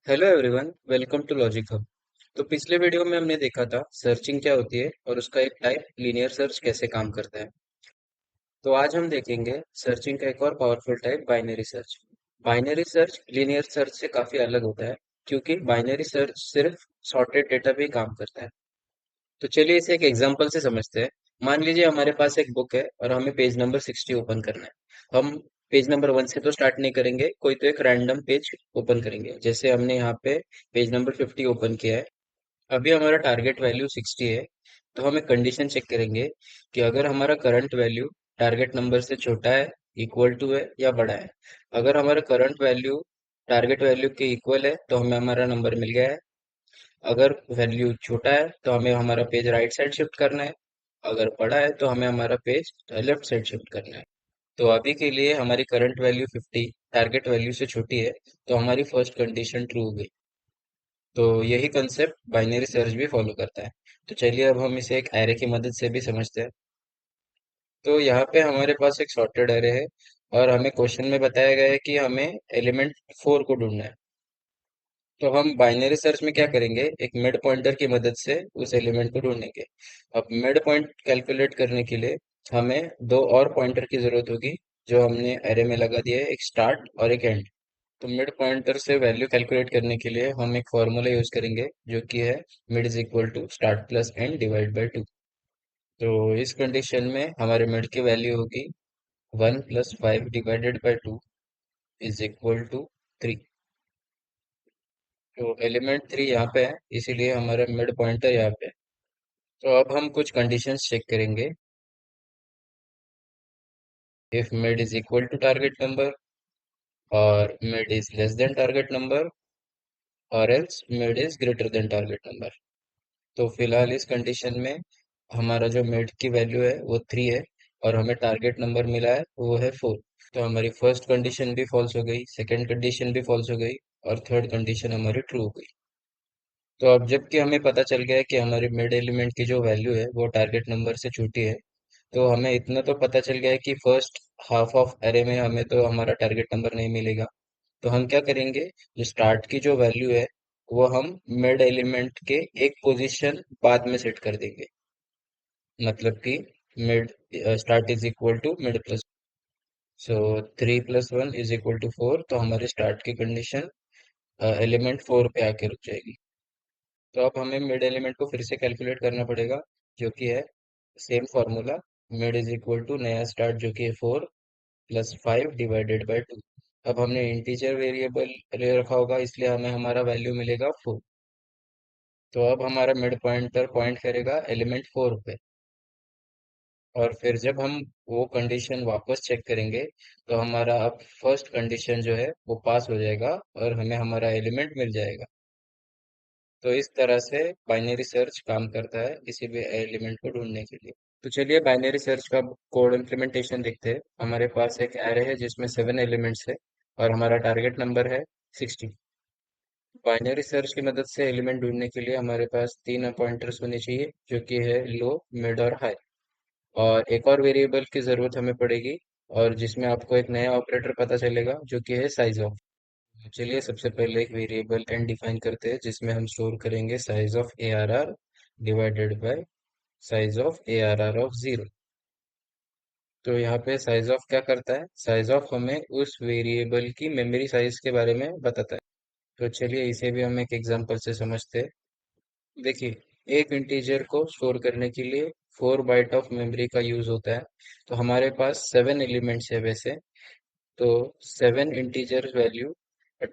Hello everyone, welcome to logic hub. तो पिछले video में हमने देखा था सर्चिंग क्या होती है और उसका एक टाइप लीनियर सर्च कैसे काम करता है। तो आज हम देखेंगे सर्चिंग का एक और powerful type binary search. Binary search linear search से काफी अलग होता है क्योंकि बाइनरी सर्च सिर्फ सॉर्टेड डेटा पे ही काम करता है। तो चलिए इसे एक एग्जांपल से समझते हैं। मान लीजिए हमारे पास एक बुक है और हमें पेज नंबर 60 ओपन करना है। हम पेज नंबर 1 से तो स्टार्ट नहीं करेंगे, कोई तो एक रैंडम पेज ओपन करेंगे। जैसे हमने यहाँ पे पेज नंबर 50 ओपन किया है। अभी हमारा टारगेट वैल्यू 60 है। तो हम एक कंडीशन चेक करेंगे कि अगर हमारा करंट वैल्यू टारगेट नंबर से छोटा है, इक्वल टू है या बड़ा है। अगर हमारा करंट वैल्यू टारगेट वैल्यू के इक्वल है तो हमें हमारा नंबर मिल गया है। अगर वैल्यू छोटा है तो हमें हमारा पेज राइट साइड शिफ्ट करना है। अगर बड़ा है तो हमें हमारा पेज लेफ्ट साइड शिफ्ट करना है। तो अभी के लिए हमारी करंट वैल्यू 50 टारगेट वैल्यू से छोटी है, तो हमारी फर्स्ट कंडीशन ट्रू हो गई। तो यही कंसेप्ट बाइनरी सर्च भी फॉलो करता है। तो चलिए अब हम इसे एक एरे की मदद से भी समझते हैं। तो यहाँ पे हमारे पास एक सॉर्टेड एरे है और हमें क्वेश्चन में बताया गया है कि हमें एलिमेंट 4 को ढूंढना है। तो हम बाइनरी सर्च में क्या करेंगे, एक मिड पॉइंटर की मदद से उस एलिमेंट को ढूंढेंगे। अब मिड पॉइंट कैलकुलेट करने के लिए हमें दो और पॉइंटर की जरूरत होगी जो हमने एरे में लगा दिया है, एक स्टार्ट और एक एंड। तो मिड पॉइंटर से वैल्यू कैलकुलेट करने के लिए हम एक फॉर्मूला यूज करेंगे जो कि है mid is equal to start plus end divide by 2। तो इस कंडीशन में हमारे मिड की वैल्यू होगी 1 + 5 divided by 2 is equal to 3। तो एलिमेंट 3 यहाँ पे है, इसीलिए हमारा मिड पॉइंटर यहाँ पे है। तो अब हम कुछ कंडीशंस चेक करेंगे। If mid is equal to target number, और mid is less than target number, और else mid is greater than target number. तो फिलहाल इस कंडीशन में हमारा जो मिड की वैल्यू है वो 3 है और हमें टारगेट नंबर मिला है वो है 4। तो हमारी फर्स्ट कंडीशन भी फॉल्स हो गई, सेकंड कंडीशन भी फॉल्स हो गई और थर्ड कंडीशन हमारी ट्रू हो गई। तो अब जबकि हमें पता चल गया है कि हमारे मिड एलिमेंट की जो वैल्यू है वो टारगेट नंबर से छोटी है, तो हमें इतना तो पता चल गया है कि फर्स्ट हाफ ऑफ एरे में हमें तो हमारा टारगेट नंबर नहीं मिलेगा। तो हम क्या करेंगे, जो स्टार्ट की जो वैल्यू है वो हम मिड एलिमेंट के एक पोजीशन बाद में सेट कर देंगे। मतलब कि mid start is equal to mid plus, so 3 + 1 is equal to 4। तो हमारे स्टार्ट की कंडीशन एलिमेंट 4 पे आके रुक जाएगी। तो अब हमें मिड एलिमेंट को फिर से कैलकुलेट करना पड़ेगा, जो कि है same formula. Mid is equal to नया स्टार्ट जो कि है 4 + 5 डिवाइडेड बाई 2। अब हमने इंटीजर वेरिएबल ले रखा होगा इसलिए हमें हमारा वैल्यू मिलेगा 4। तो अब हमारा मिड पॉइंटर पॉइंट करेगा एलिमेंट 4 पे। और फिर जब हम वो कंडीशन वापस चेक करेंगे तो हमारा अब फर्स्ट कंडीशन जो है वो पास हो जाएगा और हमें हमारा एलिमेंट मिल जाएगा। तो इस तरह से बाइनरी सर्च काम करता है किसी भी एलिमेंट को ढूंढने के लिए। तो चलिए बाइनरी सर्च का कोड इम्प्लीमेंटेशन देखते हैं। हमारे पास एक एरे है जिसमें 7 एलिमेंट्स है और हमारा टारगेट नंबर है 60। बाइनरी सर्च की मदद से एलिमेंट ढूंढने के लिए हमारे पास तीन पॉइंटर्स होने चाहिए जो कि है लो, मिड और हाई। और एक और वेरिएबल की जरूरत हमें पड़ेगी और जिसमें आपको एक नया ऑपरेटर पता चलेगा जो कि है साइज ऑफ। चलिए सबसे पहले एक वेरिएबल एन डिफाइन करते हैं जिसमें हम स्टोर करेंगे size of A R R divided by size of A R R of 0। तो यहाँ पे साइज ऑफ क्या करता है, साइज ऑफ हमें उस वेरिएबल की मेमोरी साइज के बारे में बताता है। तो चलिए इसे भी हम एक एग्जांपल से समझते हैं। देखिए, एक इंटीजर को स्टोर करने के लिए 4 बाइट ऑफ मेमोरी का यूज होता है। तो हमारे पास 7 एलिमेंट्स है वैसे। तो 7 इंटीजर वैल्यू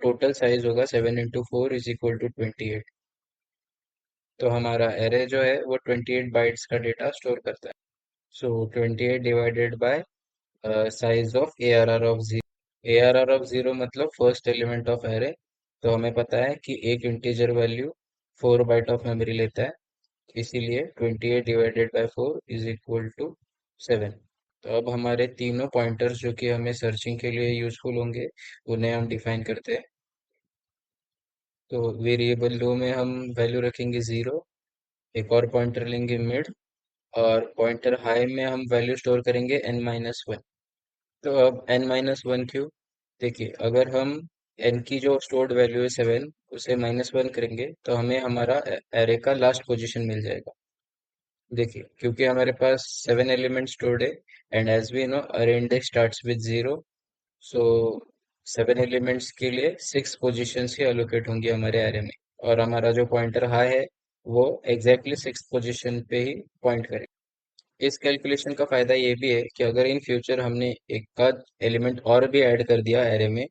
टोटल साइज होगा 7 × 4 = 28। तो हमारा एरे जो है वो 28 बाइट्स का डेटा स्टोर करता है। So 28 divided by size of A R R of 0। A R R of 0 मतलब फर्स्ट एलिमेंट ऑफ एरे। तो हमें पता है कि एक integer value 4 byte of memory लेता है, इसीलिए 28 डिवाइडेड बाय 4 = 7। तो अब हमारे तीनों पॉइंटर्स जो कि हमें सर्चिंग के लिए यूजफुल होंगे उन्हें हम डिफाइन करते हैं। तो वेरिएबल लो में हम वैल्यू रखेंगे 0, एक और पॉइंटर लेंगे मिड, और पॉइंटर हाई में हम वैल्यू स्टोर करेंगे n-1। तो अब n-1 क्यों, देखिए अगर हम एन की जो स्टोर्ड वैल्यू है 7, उसे -1 करेंगे तो हमें हमारा एरे का लास्ट पोजीशन मिल जाएगा। देखिए, क्योंकि हमारे पास 7 एलिमेंट स्टोर्ड है, एंड एज वी नो अरे index starts with 0, so 7 elements के लिए 6 पोजीशंस ही एलोकेट होंगी हमारे एरे में, और हमारा जो पॉइंटर हाई है वो एग्जैक्टली 6 पोजीशन पे ही पॉइंट करेगा। इस कैलकुलेशन का फायदा ये भी है कि अगर इन फ्यूचर हमने एक का एलिमेंट और भी ऐड कर दिया एरे में,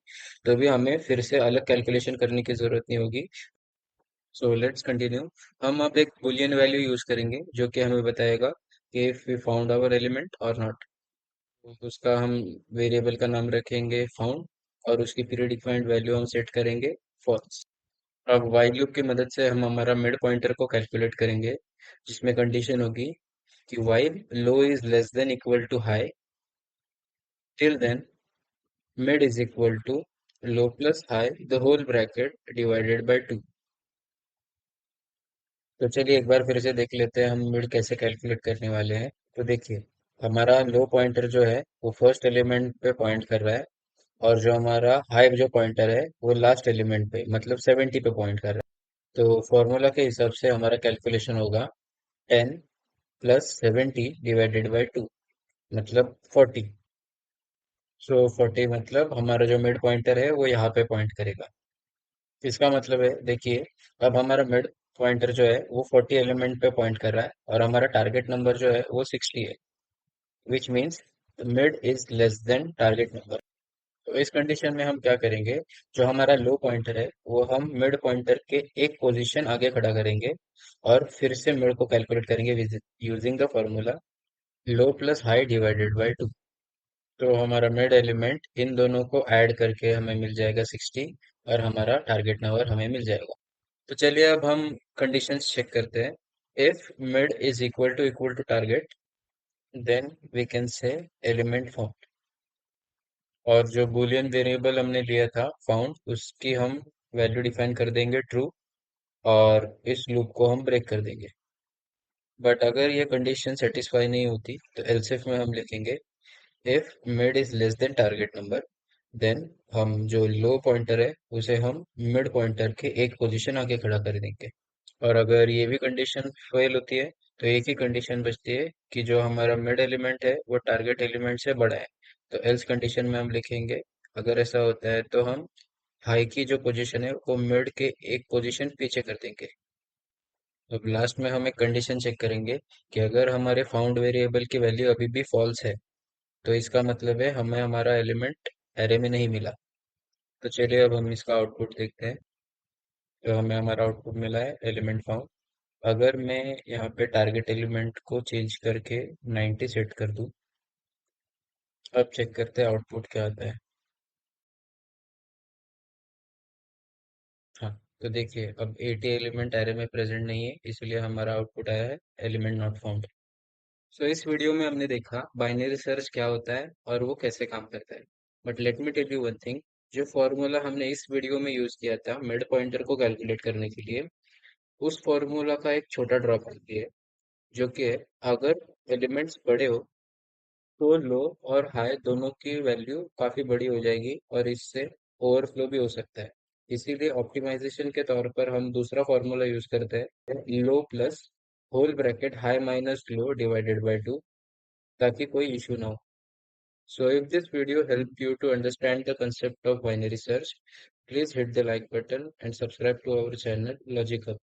तो भी हमें फिर से अलग कैलकुलेशन करने की जरूरत नहीं होगी। So let's continue. हम अब एक बुलियन वैल्यू यूज करेंगे जो कि हमें बताएगा कि if we found our element और नॉट। उसका हम वेरिएबल का नाम रखेंगे फाउंड, और उसकी प्री डिफाइंड वैल्यू हम सेट करेंगे फॉल्स। अब while लूप की मदद से हम हमारा मिड पॉइंटर को कैलकुलेट करेंगे, जिसमें कंडीशन होगी कि while low is less than equal to high, till then mid is equal to low plus high the whole bracket divided by 2। तो चलिए एक बार फिर से देख लेते हैं हम मिड कैसे कैलकुलेट करने वाले हैं। तो देखिए, हमारा लो पॉइंटर जो है वो फर्स्ट एलिमेंट पे पॉइंट कर रहा है, और जो हमारा हाई जो पॉइंटर है वो लास्ट एलिमेंट पे मतलब 70 पे पॉइंट कर रहा है। तो फॉर्मूला के हिसाब से हमारा कैलकुलेशन होगा 10 प्लस 70 डिवाइडेड बाई 2 मतलब 40। सो 40 मतलब हमारा जो मिड पॉइंटर है वो यहाँ पे पॉइंट करेगा। इसका मतलब है, देखिए, अब हमारा मिड पॉइंटर जो है वो 40 एलिमेंट पे पॉइंट कर रहा है, और हमारा टारगेट नंबर जो है वो 60 है, which means mid is less than target number. तो इस कंडीशन में हम क्या करेंगे, जो हमारा लो पॉइंटर है वो हम मिड पॉइंटर के एक पोजीशन आगे खड़ा करेंगे, और फिर से मिड को कैलकुलेट करेंगे using the formula low plus high divided by 2। तो हमारा मिड एलिमेंट इन दोनों को ऐड करके हमें मिल जाएगा 60, और हमारा टारगेट नंबर हमें मिल जाएगा। तो चलिए अब हम कंडीशंस चेक करते हैं। If mid is equal to target, then we can say element found, और जो बूलियन वेरिएबल हमने लिया था फाउंड, उसकी हम वैल्यू डिफाइन कर देंगे ट्रू, और इस लूप को हम ब्रेक कर देंगे। बट अगर ये कंडीशन सेटिस्फाई नहीं होती तो एल्सिफ में हम लिखेंगे if mid is less than target number, then हम जो लो पॉइंटर है उसे हम मिड पॉइंटर के एक पोजीशन आगे खड़ा कर देंगे। और अगर ये भी कंडीशन फेल होती है तो एक ही कंडीशन बचती है कि जो हमारा मिड एलिमेंट है वो टारगेट एलिमेंट से बड़ा है। तो एल्स कंडीशन में हम लिखेंगे, अगर ऐसा होता है तो हम हाई की जो पोजीशन है वो मिड के एक पोजीशन पीछे कर देंगे। अब लास्ट में हम एक कंडीशन चेक करेंगे कि अगर हमारे फाउंड वेरिएबल की वैल्यू अभी भी फॉल्स है, तो इसका मतलब है हमें हमारा एलिमेंट एरे में नहीं मिला। तो चलिए अब हम इसका आउटपुट देखते हैं। तो हमें हमारा आउटपुट मिला है एलिमेंट फाउंड। अगर मैं यहाँ पे टारगेट एलिमेंट को चेंज करके 90 सेट कर दूं, अब चेक करते हैं आउटपुट क्या आता है। हाँ, तो देखिए अब 80 एलिमेंट एरे में प्रेजेंट नहीं है, इसलिए हमारा आउटपुट आया है एलिमेंट नॉट फाउंड। सो इस वीडियो में हमने देखा बाइनरी सर्च क्या होता है और वो कैसे काम करता है। But let me tell you one thing, जो फॉर्मूला हमने इस वीडियो में यूज किया था मिड पॉइंटर को कैलकुलेट करने के लिए, उस फॉर्मूला का एक छोटा ड्रॉबैक भी है, जो कि है अगर एलिमेंट्स बड़े हो तो लो और हाई दोनों की वैल्यू काफी बड़ी हो जाएगी, और इससे ओवरफ्लो भी हो सकता है। इसीलिए ऑप्टिमाइजेशन के तौर पर हम दूसरा फॉर्मूला यूज करते हैं, low plus whole bracket high minus low divided by 2, ताकि कोई इशू ना हो। So if this video helped you to understand the concept of binary search, please hit the like button and subscribe to our channel Logic Hub.